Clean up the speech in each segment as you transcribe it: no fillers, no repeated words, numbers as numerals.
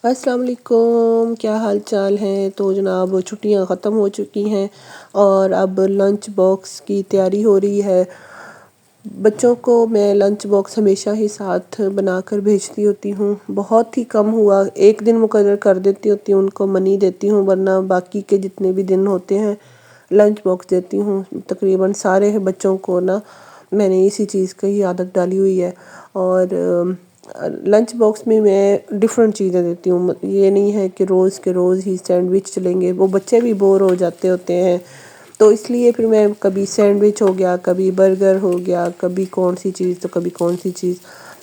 السلام علیکم، کیا حال چال ہیں؟ تو جناب چھٹیاں ختم ہو چکی ہیں اور اب لنچ باکس کی تیاری ہو رہی ہے۔ بچوں کو میں لنچ باکس ہمیشہ ہی ساتھ بنا کر بھیجتی ہوتی ہوں۔ بہت ہی کم ہوا ایک دن مقرر کر دیتی ہوتی ہوں، ان کو منی دیتی ہوں، ورنہ باقی کے جتنے بھی دن ہوتے ہیں لنچ باکس دیتی ہوں۔ تقریباً سارے بچوں کو نا میں نے اسی چیز کی ہی عادت ڈالی ہوئی ہے۔ اور لنچ باکس میں ڈیفرنٹ چیزیں دیتی ہوں، یہ نہیں ہے کہ روز کے روز ہی سینڈوچ چلیں گے، وہ بچے بھی بور ہو جاتے ہوتے ہیں۔ تو اس لیے پھر میں کبھی سینڈوچ ہو گیا، کبھی برگر ہو گیا، کبھی کون سی چیز تو کبھی کون سی چیز۔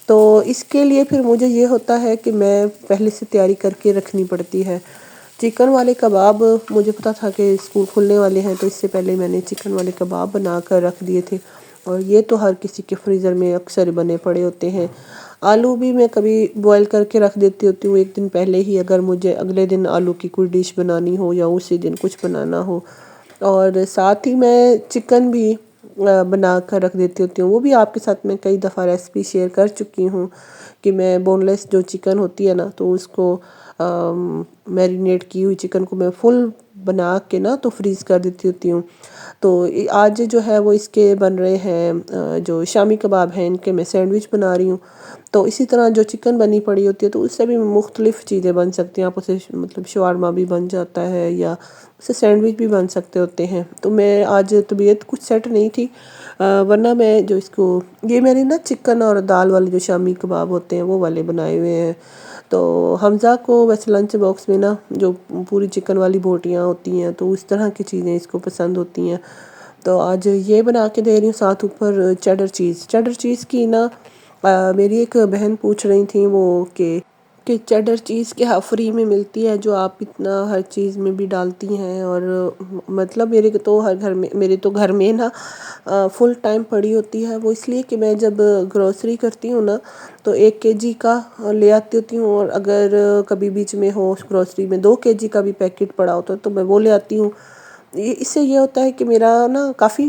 تو اس کے لیے پھر مجھے یہ ہوتا ہے کہ میں پہلے سے تیاری کر کے رکھنی پڑتی ہے۔ چکن والے کباب مجھے پتا تھا کہ اسکول کھلنے والے ہیں، تو اس سے پہلے میں نے چکن والے کباب بنا کر رکھ دیے تھے، اور یہ تو ہر کسی کے فریزر میں اکثر بنے پڑے ہوتے ہیں۔ آلو بھی میں کبھی بوائل کر کے رکھ دیتی ہوتی ہوں ایک دن پہلے ہی، اگر مجھے اگلے دن آلو کی کوئی ڈش بنانی ہو یا اسی دن کچھ بنانا ہو۔ اور ساتھ ہی میں چکن بھی بنا کر رکھ دیتی ہوتی ہوں۔ وہ بھی آپ کے ساتھ میں کئی دفعہ ریسپی شیئر کر چکی ہوں کہ میں بون لیس جو چکن ہوتی ہے نا، تو اس کو میرینیٹ کی ہوئی چکن کو میں فل بنا کے نا تو فریز کر دیتی ہوتی ہوں۔ تو آج جو ہے وہ اس کے بن رہے ہیں جو شامی کباب ہیں، ان کے میں سینڈوچ بنا رہی ہوں۔ تو اسی طرح جو چکن بنی پڑی ہوتی ہے تو اس سے بھی مختلف چیزیں بن سکتی ہیں، آپ اسے مطلب شاورما بھی بن جاتا ہے یا اسے سینڈوچ بھی بن سکتے ہوتے ہیں۔ تو میں آج طبیعت کچھ سیٹ نہیں تھی، ورنہ میں جو اس کو یہ میں نے نا چکن اور دال والے جو شامی کباب ہوتے ہیں وہ والے بنائے ہوئے ہیں۔ تو حمزہ کو ویسے لنچ باکس میں نا جو پوری چکن والی بوٹیاں ہوتی ہیں تو اس طرح کی چیزیں اس کو پسند ہوتی ہیں، تو آج یہ بنا کے دے رہی ہوں۔ ساتھ اوپر چیڈر چیز کی نا میری ایک بہن پوچھ رہی تھیں وہ کہ چیڈر چیز کیا فری میں ملتی ہے جو آپ اتنا ہر چیز میں بھی ڈالتی ہیں؟ اور مطلب میرے تو گھر میں نا فل ٹائم پڑی ہوتی ہے وہ، اس لیے کہ میں جب گروسری کرتی ہوں نا تو 1 kg کا لے آتی ہوتی ہوں، اور اگر کبھی بیچ میں ہو گروسری میں 2 kg کا بھی پیکٹ پڑا ہوتا ہے تو میں وہ لے آتی ہوں۔ اس سے یہ ہوتا ہے کہ میرا نا کافی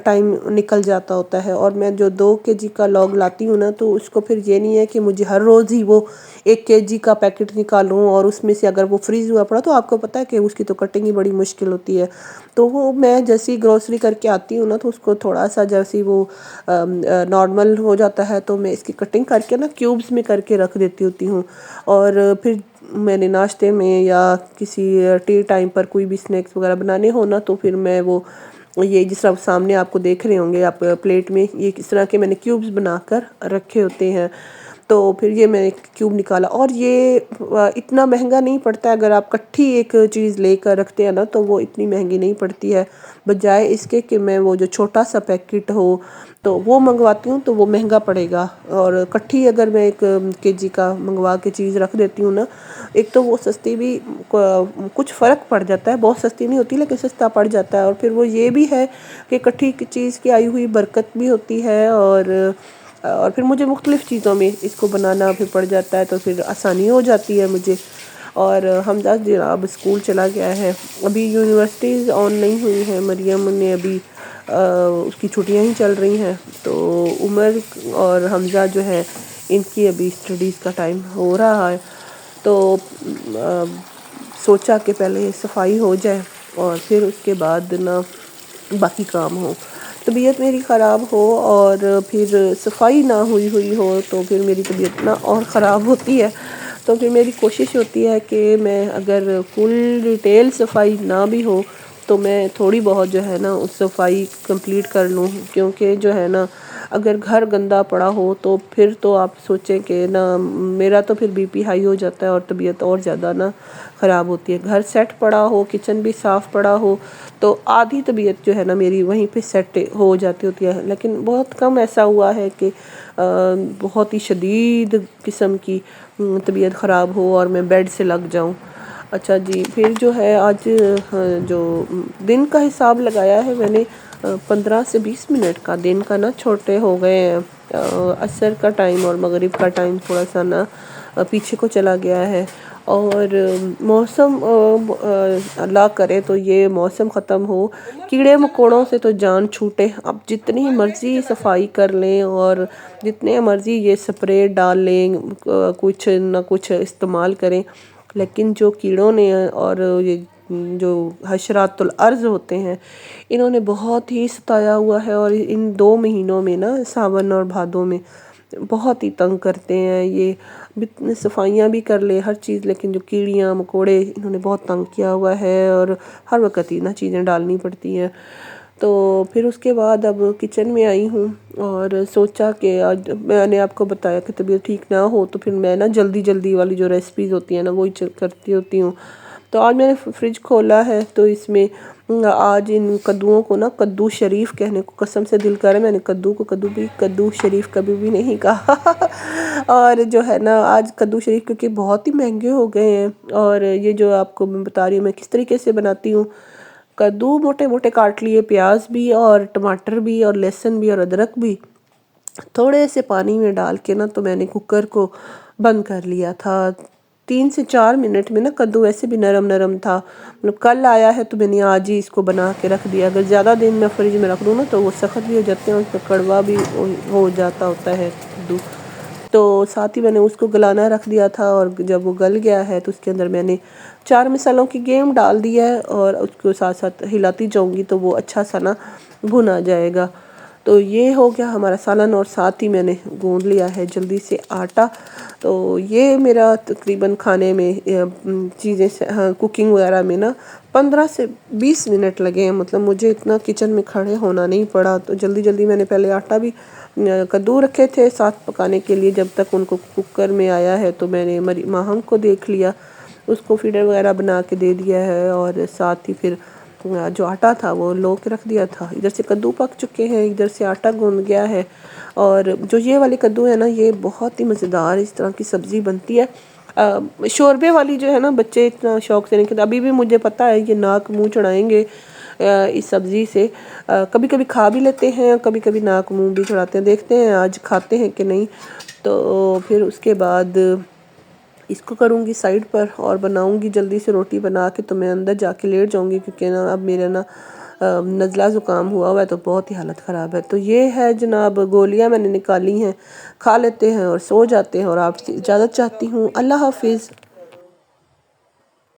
ٹائم نکل جاتا ہوتا ہے، اور میں جو 2 kg کا لوگ لاتی ہوں نا تو اس کو پھر یہ نہیں ہے کہ مجھے ہر روز ہی وہ 1 kg کا پیکٹ نکالوں، اور اس میں سے اگر وہ فریز ہوا پڑا تو آپ کو پتہ ہے کہ اس کی تو کٹنگ ہی بڑی مشکل ہوتی ہے۔ تو وہ میں جیسی گروسری کر کے آتی ہوں نا تو اس کو تھوڑا سا جیسی وہ نارمل ہو جاتا ہے تو میں اس کی کٹنگ کر کے نا کیوبز میں کر کے رکھ دیتی ہوتی ہوں، اور پھر میں نے ناشتے میں یا کسی ٹی ٹائم پر کوئی بھی سنیکس وغیرہ بنانے ہو نا تو پھر میں وہ یہ جس طرح سامنے آپ کو دیکھ رہے ہوں گے آپ پلیٹ میں، یہ کس طرح کے میں نے کیوبز بنا کر رکھے ہوتے ہیں۔ تو پھر یہ میں نے کیوب نکالا، اور یہ اتنا مہنگا نہیں پڑتا ہے، اگر آپ کٹھی ایک چیز لے کر رکھتے ہیں نا تو وہ اتنی مہنگی نہیں پڑتی ہے، بجائے اس کے کہ میں وہ جو چھوٹا سا پیکٹ ہو تو وہ منگواتی ہوں تو وہ مہنگا پڑے گا، اور کٹھی اگر میں 1 kg کا منگوا کے چیز رکھ دیتی ہوں نا، ایک تو وہ سستی بھی کچھ فرق پڑ جاتا ہے، بہت سستی نہیں ہوتی لیکن سستا پڑ جاتا ہے، اور پھر وہ یہ بھی ہے کہ کٹھی کی چیز کی آئی ہوئی برکت بھی ہوتی ہے، اور پھر مجھے مختلف چیزوں میں اس کو بنانا پھر پڑ جاتا ہے تو پھر آسانی ہو جاتی ہے مجھے۔ اور حمزہ جناب اسکول چلا گیا ہے، ابھی یونیورسٹیز آن نہیں ہوئی ہیں، مریم نے ابھی اس کی چھٹیاں ہی چل رہی ہیں، تو عمر اور حمزہ جو ہے ان کی ابھی اسٹڈیز کا ٹائم ہو رہا ہے، تو سوچا کہ پہلے صفائی ہو جائے اور پھر اس کے بعد نا باقی کام ہو۔ طبیعت میری خراب ہو اور پھر صفائی نہ ہوئی ہو تو پھر میری طبیعت نہ اور خراب ہوتی ہے، تو پھر میری کوشش ہوتی ہے کہ میں اگر فل ڈیٹیل صفائی نہ بھی ہو تو میں تھوڑی بہت جو ہے نا اس صفائی کمپلیٹ کر لوں، کیونکہ جو ہے نا اگر گھر گندا پڑا ہو تو پھر تو آپ سوچیں کہ نا میرا تو پھر بی پی ہائی ہو جاتا ہے اور طبیعت اور زیادہ نا خراب ہوتی ہے۔ گھر سیٹ پڑا ہو، کچن بھی صاف پڑا ہو تو آدھی طبیعت جو ہے نا میری وہیں پہ سیٹ ہو جاتی ہوتی ہے، لیکن بہت کم ایسا ہوا ہے کہ بہت ہی شدید قسم کی طبیعت خراب ہو اور میں بیڈ سے لگ جاؤں۔ اچھا جی، پھر جو ہے آج جو دن کا حساب لگایا ہے میں نے 15 سے 20 منٹ کا دن کا نا چھوٹے ہو گئے ہیں، عصر کا ٹائم اور مغرب کا ٹائم تھوڑا سا نا پیچھے کو چلا گیا ہے، اور موسم اللہ کرے تو یہ موسم ختم ہو، کیڑے مکوڑوں سے تو جان چھوٹے. اب جتنی مرضی صفائی کر لیں اور جتنے مرضی یہ سپرے ڈال لیں، کچھ نہ کچھ استعمال کریں، لیکن جو کیڑوں نے اور یہ جو حشرات الارض ہوتے ہیں، انہوں نے بہت ہی ستایا ہوا ہے. اور ان 2 مہینوں میں نا، ساون اور بھادوں میں، بہت ہی تنگ کرتے ہیں یہ. صفائیاں بھی کر لے ہر چیز، لیکن جو کیڑیاں مکوڑے انہوں نے بہت تنگ کیا ہوا ہے، اور ہر وقت ہی نا چیزیں ڈالنی پڑتی ہیں. تو پھر اس کے بعد اب کچن میں آئی ہوں اور سوچا کہ آج میں نے آپ کو بتایا کہ طبیعت ٹھیک نہ ہو تو پھر میں نا جلدی والی جو ریسپیز ہوتی ہیں نا وہی کرتی ہوتی ہوں. تو آج میں نے فریج کھولا ہے تو اس میں آج ان کدوؤں کو نا کدو شریف کہنے کو قسم سے دل کر رہا ہے. میں نے کدو کو کدو شریف کبھی بھی نہیں کہا. اور جو ہے نا آج کدو شریف کیونکہ بہت ہی مہنگے ہو گئے ہیں، اور یہ جو آپ کو میں بتا رہی ہوں میں کس طریقے سے بناتی ہوں. کدو موٹے موٹے کاٹ لیے، پیاز بھی اور ٹماٹر بھی اور لہسن بھی اور ادرک بھی، تھوڑے سے پانی میں ڈال کے نا تو میں نے کوکر کو بند کر لیا تھا. 3 سے 4 منٹ میں نا کدو ایسے بھی نرم نرم تھا. مطلب کل آیا ہے تو میں نے آج ہی اس کو بنا کے رکھ دیا. اگر زیادہ دن میں فریج میں رکھ دوں نا تو وہ سخت بھی ہو جاتے ہیں، اس میں کڑوا بھی ہو جاتا ہوتا ہے کدو. تو ساتھ ہی میں نے اس کو گلانا رکھ دیا تھا، اور جب وہ گل گیا ہے تو اس کے اندر میں نے 4 مسالوں کی گیم ڈال دی ہے، اور اس کو ساتھ ساتھ ہلاتی جاؤں گی تو وہ اچھا سا نا بھنا جائے گا. تو یہ ہو گیا ہمارا سالن، اور ساتھ ہی میں نے گوندھ لیا ہے جلدی سے آٹا. تو یہ میرا تقریباً کھانے میں چیزیں کوکنگ وغیرہ میں نا 15 سے 20 منٹ لگے ہیں. مطلب مجھے اتنا کچن میں کھڑے ہونا نہیں پڑا. تو جلدی میں نے پہلے آٹا بھی کدو رکھے تھے ساتھ پکانے کے لیے، جب تک ان کو کوکر میں آیا ہے تو میں نے ماہم کو دیکھ لیا، اس کو فیڈر وغیرہ بنا کے دے دیا ہے، اور ساتھ ہی پھر جو آٹا تھا وہ لو کے رکھ دیا تھا. ادھر سے کدو پک چکے ہیں، ادھر سے آٹا گوندھ گیا ہے. اور جو یہ والے کدو ہے نا یہ بہت ہی مزیدار اس طرح کی سبزی بنتی ہے. شوربے والی جو ہے نا بچے اتنا شوق سے نہیں کھاتے. ابھی بھی مجھے پتہ ہے کہ ناک منہ چڑھائیں گے اس سبزی سے. کبھی کبھی کھا بھی لیتے ہیں، کبھی کبھی ناک منہ بھی چڑھاتے ہیں. دیکھتے ہیں آج کھاتے ہیں کہ نہیں. تو پھر اس کے بعد اس کو کروں گی سائڈ پر، اور بناؤں گی جلدی سے روٹی بنا کے تو میں اندر جا کے لیٹ جاؤں گی، کیونکہ نا اب میرا نا نزلہ زکام ہوا ہے تو بہت ہی حالت خراب ہے. تو یہ ہے جناب، گولیاں میں نے نکالی ہیں، کھا لیتے ہیں اور سو جاتے ہیں. اور آپ سے اجازت چاہتی ہوں. اللہ حافظ.